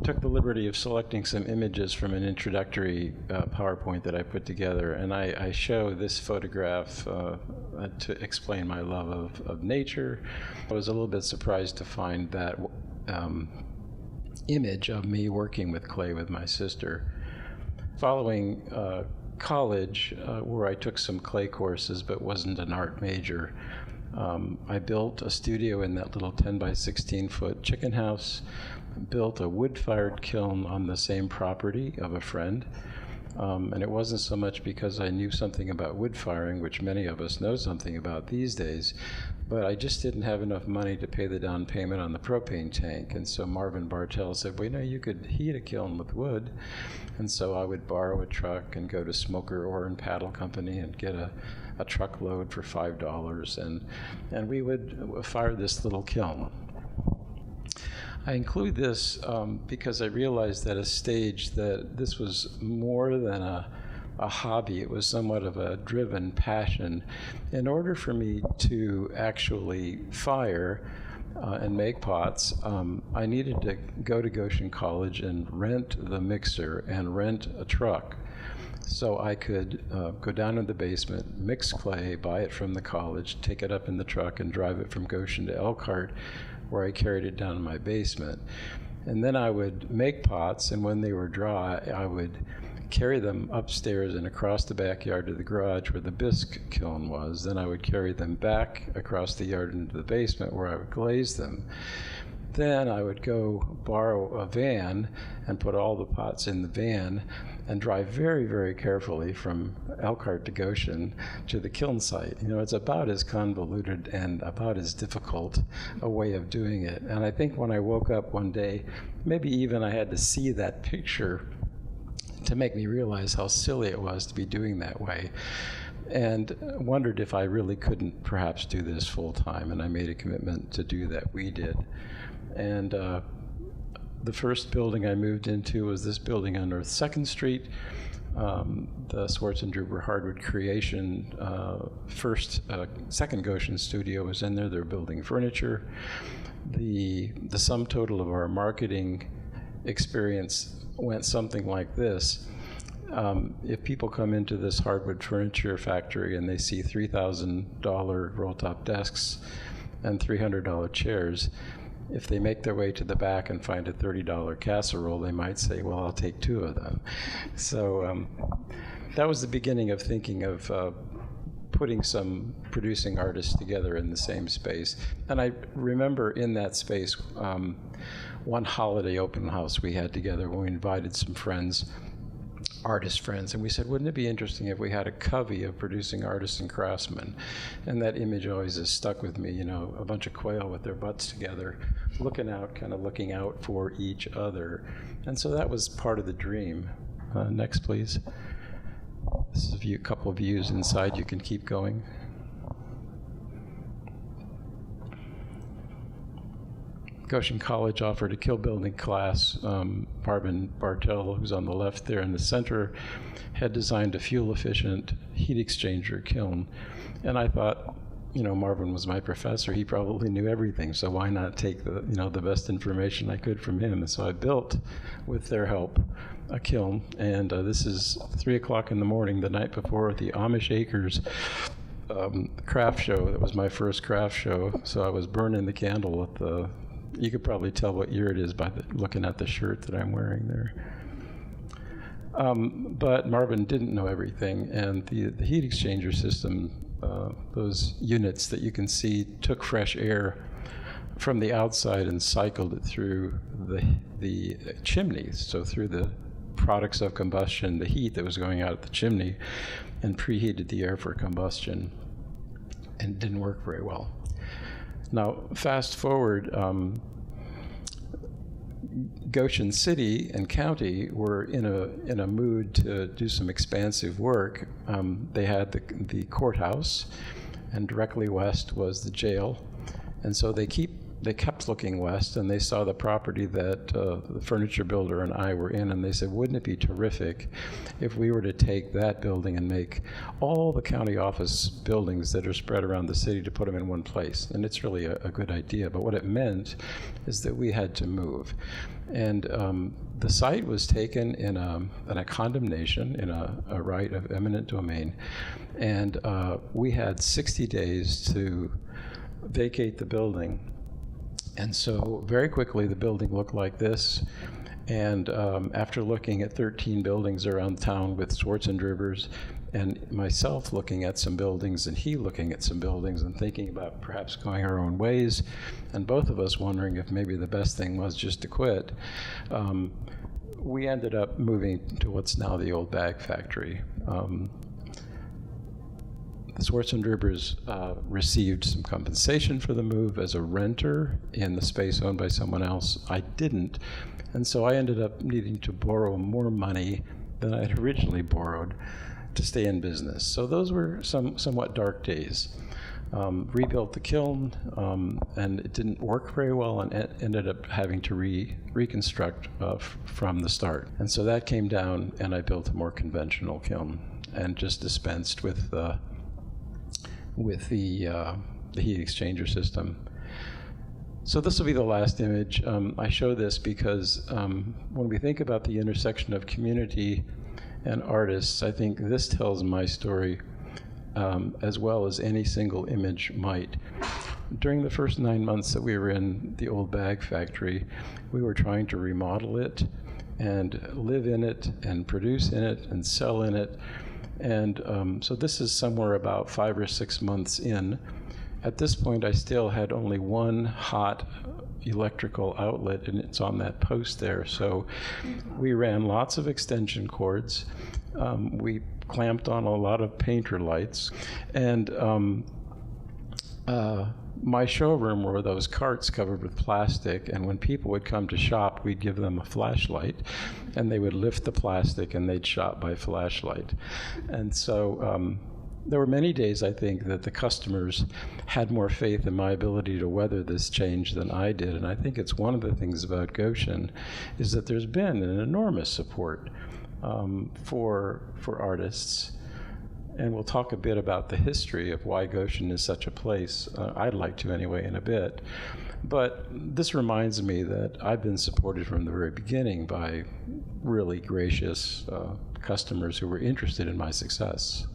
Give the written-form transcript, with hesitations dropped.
took the liberty of selecting some images from an introductory PowerPoint that I put together, and I show this photograph to explain my love of nature. I was a little bit surprised to find that image of me working with clay with my sister. Following college, where I took some clay courses but wasn't an art major, I built a studio in that little 10 by 16 foot chicken house, built a wood-fired kiln on the same property of a friend. And it wasn't so much because I knew something about wood firing, which many of us know something about these days, but I just didn't have enough money to pay the down payment on the propane tank. And so Marvin Bartell said, well, you know, you could heat a kiln with wood. And so I would borrow a truck and go to Smoker Ore and Paddle Company and get a truckload for $5, and we would fire this little kiln. I include this because I realized at a stage that this was more than a hobby. It was somewhat of a driven passion. In order for me to actually fire and make pots, I needed to go to Goshen College and rent the mixer and rent a truck. So I could go down in the basement, mix clay, buy it from the college, take it up in the truck, and drive it from Goshen to Elkhart, where I carried it down in my basement. And then I would make pots, and when they were dry, I would carry them upstairs and across the backyard to the garage where the bisque kiln was. Then I would carry them back across the yard into the basement where I would glaze them. Then I would go borrow a van and put all the pots in the van and drive very, very carefully from Elkhart to Goshen to the kiln site. You know, it's about as convoluted and about as difficult a way of doing it. And I think when I woke up one day, maybe even I had to see that picture to make me realize how silly it was to be doing that way, and wondered if I really couldn't perhaps do this full time, and I made a commitment to do that. We did. And the first building I moved into was this building on North 2nd Street. The Swartz and Druber Hardwood Creation second Goshen studio was in there. They were building furniture. The sum total of our marketing experience went something like this. If people come into this hardwood furniture factory and they see $3,000 roll-top desks and $300 chairs, if they make their way to the back and find a $30 casserole, they might say, well, I'll take 2 of them. So that was the beginning of thinking of putting some producing artists together in the same space. And I remember in that space, one holiday open house we had together when we invited some friends, artist friends, and we said, wouldn't it be interesting if we had a covey of producing artists and craftsmen? And that image always has stuck with me, you know, a bunch of quail with their butts together, looking out, kind of looking out for each other. And so that was part of the dream. Next, please. This is a couple of views inside. You can keep going. Goshen College offered a kiln building class. Marvin Bartell, who's on the left there in the center, had designed a fuel-efficient heat exchanger kiln. And I thought, you know, Marvin was my professor. He probably knew everything, so why not take the best information I could from him? And so I built, with their help, a kiln. And this is 3 o'clock in the morning, the night before the Amish Acres craft show. That was my first craft show. So I was burning the candle at the. You could probably tell what year it is by looking at the shirt that I'm wearing there. But Marvin didn't know everything, and the heat exchanger system, those units that you can see, took fresh air from the outside and cycled it through the chimneys, so through the products of combustion, the heat that was going out of the chimney, and preheated the air for combustion, and it didn't work very well. Now, fast forward, Goshen City and County were in a mood to do some expansive work. They had the courthouse, and directly west was the jail, and so they keep they kept looking west, and they saw the property that the furniture builder and I were in, and they said, wouldn't it be terrific if we were to take that building and make all the county office buildings that are spread around the city to put them in one place? And it's really a good idea, but what it meant is that we had to move. And the site was taken in a condemnation, in a right of eminent domain, and we had 60 days to vacate the building. And so very quickly the building looked like this, and after looking at 13 buildings around town with Schwarzenegger's, and myself looking at some buildings and he looking at some buildings and thinking about perhaps going our own ways, and both of us wondering if maybe the best thing was just to quit, we ended up moving to what's now the old bag factory. The Schwarzenegger's received some compensation for the move as a renter in the space owned by someone else. I didn't, and so I ended up needing to borrow more money than I had originally borrowed to stay in business. So those were somewhat dark days. Rebuilt the kiln, and it didn't work very well, and ended up having to reconstruct from the start. And so that came down, and I built a more conventional kiln and just dispensed with the heat exchanger system. So this will be the last image. I show this because when we think about the intersection of community and artists, I think this tells my story as well as any single image might. During the first 9 months that we were in the old bag factory, we were trying to remodel it and live in it and produce in it and sell in it. And so this is somewhere about 5 or 6 months in. At this point, I still had only one hot electrical outlet, and it's on that post there. So we ran lots of extension cords. We clamped on a lot of painter lights. And my showroom were those carts covered with plastic, and when people would come to shop, we'd give them a flashlight, and they would lift the plastic and they'd shop by flashlight. And so there were many days, I think, that the customers had more faith in my ability to weather this change than I did. And I think it's one of the things about Goshen is that there's been an enormous support for artists. And we'll talk a bit about the history of why Goshen is such a place. I'd like to anyway in a bit. But this reminds me that I've been supported from the very beginning by really gracious customers who were interested in my success.